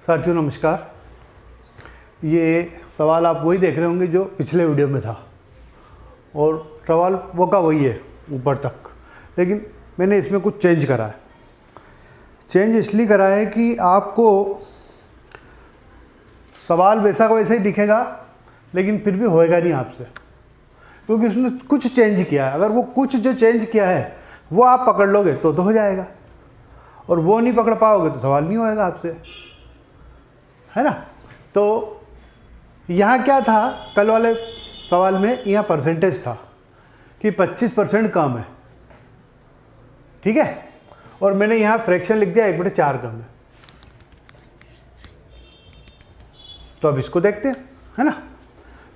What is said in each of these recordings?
साथियों नमस्कार। ये सवाल आप वही देख रहे होंगे जो पिछले वीडियो में था और सवाल वो का वही है ऊपर तक, लेकिन मैंने इसमें कुछ चेंज करा है। चेंज इसलिए करा है कि आपको सवाल वैसा का वैसा ही दिखेगा लेकिन फिर भी होएगा नहीं आपसे, क्योंकि उसने कुछ चेंज किया है। अगर वो कुछ जो चेंज किया है वो आप पकड़ लोगे तो हो जाएगा, और वो नहीं पकड़ पाओगे तो सवाल नहीं होएगा आपसे, है ना। तो यहाँ क्या था, कल वाले सवाल में यहाँ परसेंटेज था कि 25% कम है, ठीक है, और मैंने यहाँ फ्रैक्शन लिख दिया 1/4 कम है। तो अब इसको देखते हैं, है ना।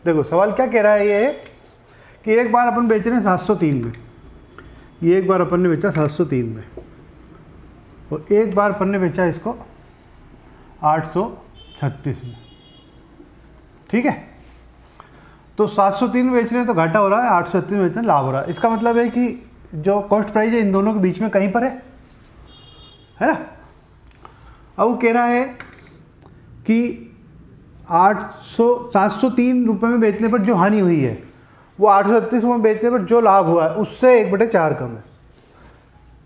देखो सवाल क्या कह रहा है, ये है कि एक बार अपन बेच रहे हैं 703 में, ये एक बार अपन ने बेचा 703 में, और एक बार अपन ने बेचा इसको 836 में, ठीक है। तो 703 में बेच रहे हैं तो घाटा हो रहा है, 836 में बेच रहे हैं लाभ हो रहा है। इसका मतलब है कि जो कॉस्ट प्राइस है इन दोनों के बीच में कहीं पर है ना। अब वो कह रहा है कि 703 रुपये में बेचने पर जो हानि हुई है वो 836 में बेचने पर जो लाभ हुआ है उससे 1/4 कम है,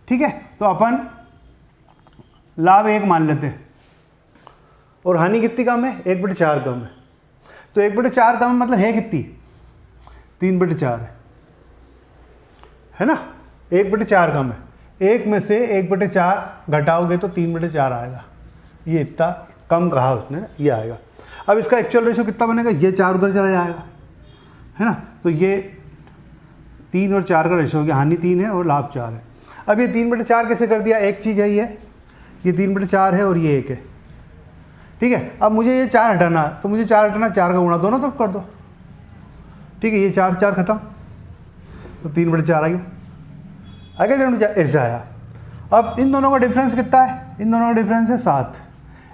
ठीक है। तो अपन लाभ 1 मान लेते हैं और हानि कितनी कम है, 1/4 कम है। तो 1/4 कम मतलब है कितनी, 3/4 है ना। 1/4 कम है, एक में से 1/4 घटाओगे तो 3/4 आएगा। ये इतना कम कहा उसने, ये आएगा। अब इसका एक्चुअल रेशो कितना बनेगा, ये 4 उधर चला जाएगा, है ना। तो ये 3 और 4 का रेशो हो गया, हानि 3 है और लाभ 4 है। अब ये 3/4 कैसे कर दिया, एक चीज़ है ये 3/4 है और ये 1 है, ठीक है। अब मुझे ये 4 हटाना है, तो मुझे 4 हटाना, 4 का गुणा दोनों तरफ कर दो, ठीक है। ये 4 खत्म, तो 3/4 आ गया, आगे 3/4 ऐसे आया। अब इन दोनों का डिफरेंस कितना है, इन दोनों का डिफरेंस है 7।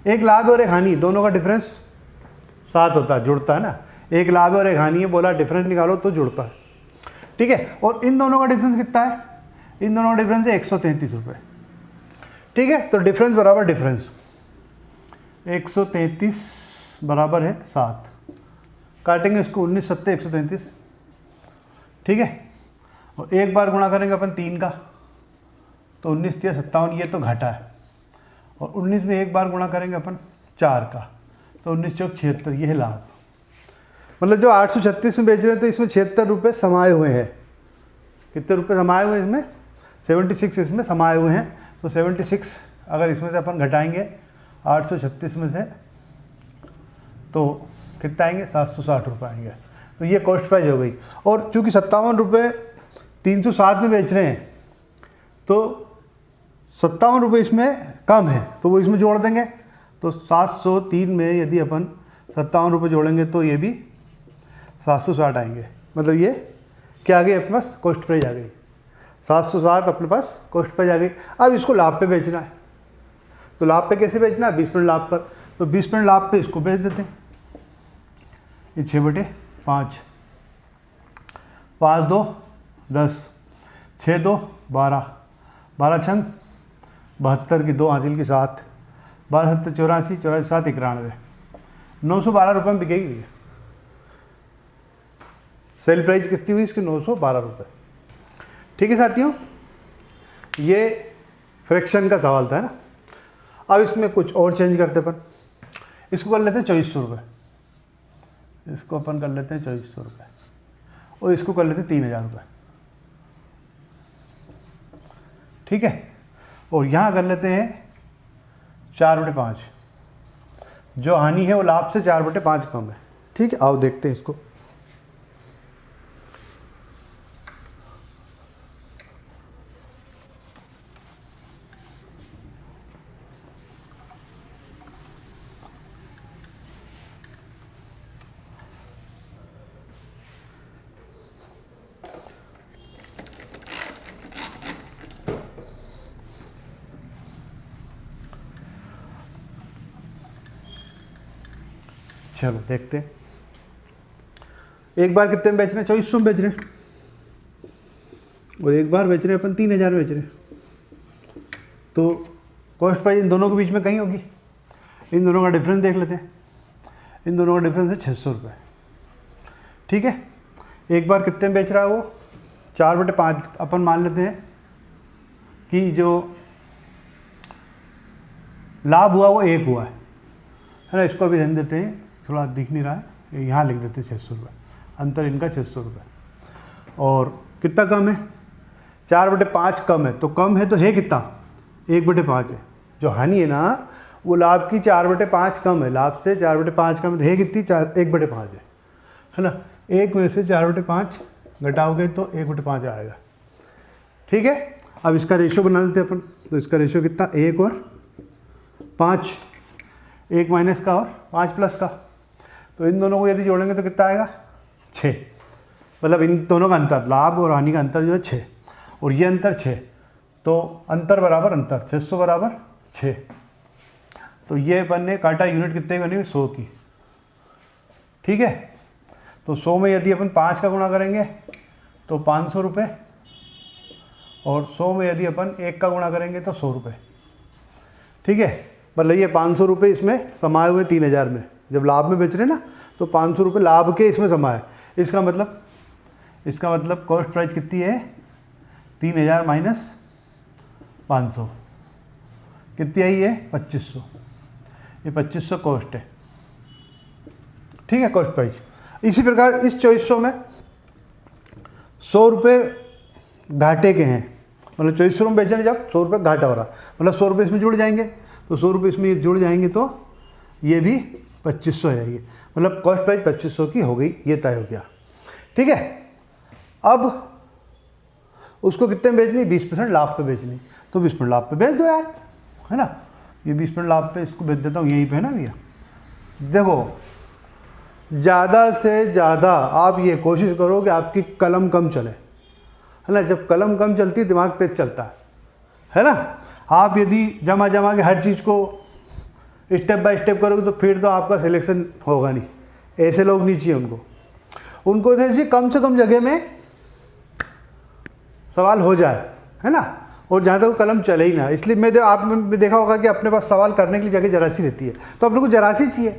एक लाभ और एक हानि, दोनों का डिफरेंस 7 होता है, जुड़ता है ना। एक लाभ और एक हानि है, बोला डिफरेंस निकालो तो जुड़ता है, ठीक है। और इन दोनों का डिफरेंस कितना है, इन दोनों का डिफरेंस है 133 रुपये, ठीक है। तो डिफरेंस बराबर डिफरेंस 133 बराबर है 7, काटेंगे इसको 19 7 133, ठीक है। और एक बार गुणा करेंगे अपन 3 का, तो 19 3 57, ये तो घाटा है। और 19 में एक बार गुणा करेंगे अपन 4 का, तो 19 चौक 76, ये है लाभ। मतलब जो 836 में बेच रहे हैं तो इसमें 76 रुपये समाये हुए हैं। कितने रुपये समाये हुए हैं इसमें, 76 इसमें समाये हुए हैं। तो 76 अगर इसमें से अपन घटाएंगे 836 में से, तो कितना आएंगे, 760 रुपये आएंगे। तो ये कॉस्ट प्राइस हो गई। और चूँकि 57 रुपये 307 में बेच रहे हैं, तो 57 रुपये इसमें कम है, तो वो इसमें जोड़ देंगे। तो 703 में यदि अपन 57 रुपये जोड़ेंगे तो ये भी 760 आएंगे। मतलब ये क्या आ गई अपने पास, कॉस्ट प्राइस आ गई, 760 अपने पास कॉस्ट प्राइस आ गई। अब इसको लाभ पे बेचना है, तो लाभ पे कैसे बेचना है, 20% लाभ पर। तो 20% लाभ पे इसको बेच देते हैं, ये 6/5, 5 2 10, 6 2 12, 12 छंग 72 की 2 हासिल की 7, 12 7 84, 84 7 91, 912 रुपये में बिकेगी भैया। सेल प्राइस कितनी हुई इसकी, 912 रुपये, ठीक है साथियों। ये फ्रैक्शन का सवाल था, है ना। अब इसमें कुछ और चेंज करते अपन, इसको कर लेते हैं 2400 रुपये, इसको अपन कर लेते हैं 2400 रुपये, और इसको कर लेते हैं 3000 रुपये, ठीक है। और यहाँ कर लेते हैं 4/5, जो हानि है वो लाभ से 4/5 कम है, ठीक है। आओ देखते हैं इसको। चलो देखते हैं। एक बार कितने में बेच रहे हैं, 2400 में बेच रहे हैं, और एक बार बेच रहे हैं अपन 3000 में बेच रहे हैं। तो कॉस्ट प्राइस इन दोनों के बीच में कहीं होगी। इन दोनों का डिफरेंस देख लेते हैं। इन दोनों का डिफरेंस है 600 रुपये। ठीक है, एक बार कितने में बेच रहा है वो, 4/5 अपन मान लेते हैं कि जो लाभ हुआ वो 1 हुआ है ना। इसको अभी रहने देते हैं, थोड़ा दिख नहीं रहा है, यहाँ लिख देते हैं 600 रुपये, अंतर इनका 600 रुपये। और कितना कम है, 4/5 कम है, तो कम है तो है कितना, 1/5 है। जो हानि है ना वो लाभ की 4/5 कम है, लाभ से 4/5 कम है कितनी, 1/5 है ना। 1 में से 4/5 घटाओगे तो 1/5 आएगा। ठीक है, अब इसका रेशो बना लेते हैं अपन। तो इसका रेशो कितना, 1 और 5, 1 माइनस का और 5 प्लस का। तो इन दोनों को यदि जोड़ेंगे तो कितना आएगा, 6। मतलब इन दोनों का अंतर, लाभ और हानि का अंतर जो है 6, और ये अंतर 6, तो अंतर बराबर अंतर, 600 बराबर 6। तो ये अपन ने काटा, यूनिट कितने की बनी, 100 की। ठीक है, तो 100 में यदि अपन 5 का गुणा करेंगे तो 500 रुपये, और 100 में यदि अपन 1 का गुणा करेंगे तो 100 रुपये। ठीक है, मतलब ये 500 रुपये इसमें समाये हुए 3000 में, जब लाभ में बेच रहे हैं ना तो 500 रुपये लाभ के इसमें समाये। इसका मतलब कॉस्ट प्राइस कितनी है, 3000 माइनस 500 कितनी आई है, 2500। ये 2500 कॉस्ट है। ठीक है, कॉस्ट प्राइस। इसी प्रकार इस 2400 में 100 रुपये घाटे के हैं, मतलब 2400 में बेचने जब 100 रुपये घाटा हो रहा, मतलब 100 रुपये इसमें जुड़ जाएंगे, तो 100 रुपये इसमें जुड़ जाएंगे तो ये भी 2500 आएगी। मतलब कॉस्ट प्राइस 2500 की हो गई, ये तय हो गया। ठीक है, अब उसको कितने में बेचनी, 20% लाभ पे बेचनी, तो 20% लाभ पे बेच दो यार, है ना। ये 20% लाभ पे इसको बेच देता हूँ, यहीं पे है ना भैया। देखो, ज़्यादा से ज़्यादा आप ये कोशिश करो कि आपकी कलम कम चले, है ना। जब कलम कम चलती है दिमाग तेज चलता है ना। आप यदि जमा के हर चीज़ को स्टेप बाय स्टेप करोगे तो फिर तो आपका सिलेक्शन होगा नहीं। ऐसे लोग नहीं चाहिए, उनको चाहिए कम से कम जगह में सवाल हो जाए, है ना, और जहाँ तक कलम चले ही ना। इसलिए मैं आपने देखा होगा कि अपने पास सवाल करने के लिए जगह जरा सी रहती है, तो अपने को जरा सी चाहिए,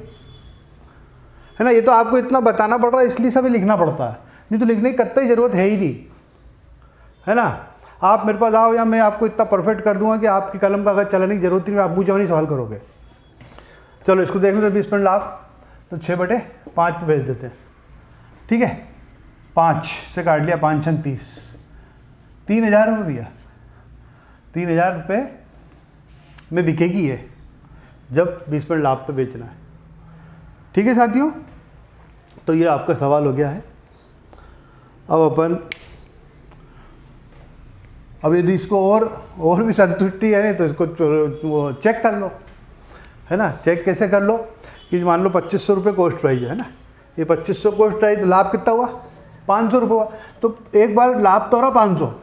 है ना। ये तो आपको इतना बताना पड़ रहा है इसलिए सभी लिखना पड़ता है, नहीं तो लिखने की कतई ज़रूरत है ही नहीं, है ना। आप मेरे पास आओ या मैं आपको इतना परफेक्ट कर दूंगा कि आपकी कलम का अगर चलाने की जरूरत नहीं, आप मुझे नहीं सवाल करोगे। चलो इसको देख लो, 20% लाभ, तो 6/5 पे भेज देते हैं। ठीक है, 5 से काट लिया, 5 6 30, 3000 रुपये भैया, 3000 रुपये में बिकेगी ये, जब 20% लाभ पे बेचना है। ठीक है साथियों, तो ये आपका सवाल हो गया है। अब यदि इसको और भी संतुष्टि है तो इसको वो चेक कर लो, है ना। चेक कैसे कर लो कि मान लो 2500 रुपये कॉस्ट प्राइस है ना, ये 2500 कॉस्ट प्राइस, तो लाभ कितना हुआ, 500 रुपये हुआ। तो एक बार लाभ तो हो रहा 500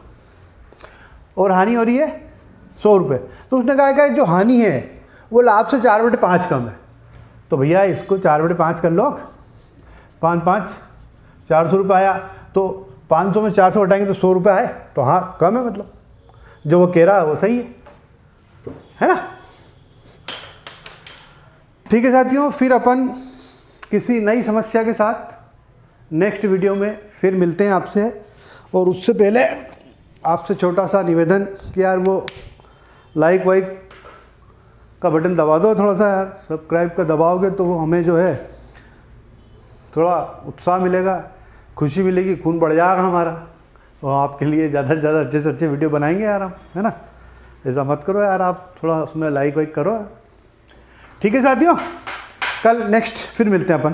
और हानि हो रही है 100 रुपये, तो उसने कहा कि जो हानि है वो लाभ से 4/5 कम है, तो भैया इसको 4/5 कर लो, 5 5 400 रुपये आया, तो 500 में 400 हटाएंगे तो 100 रुपये आए, तो हाँ कम है, मतलब जो वो कह रहा है वो सही है ना। ठीक है साथियों, फिर अपन किसी नई समस्या के साथ नेक्स्ट वीडियो में फिर मिलते हैं आपसे। और उससे पहले आपसे छोटा सा निवेदन कि यार वो लाइक वाइक का बटन दबा दो थोड़ा सा यार, सब्सक्राइब का दबाओगे तो वो हमें जो है थोड़ा उत्साह मिलेगा, खुशी मिलेगी, खून बढ़ जाएगा हमारा, और आपके लिए ज़्यादा से ज़्यादा अच्छे से अच्छे वीडियो बनाएंगे यार हम, है ना। ऐसा मत करो यार, आप थोड़ा उसमें लाइक वाइक करो। ठीक है साथियों, कल नेक्स्ट फिर मिलते हैं अपन।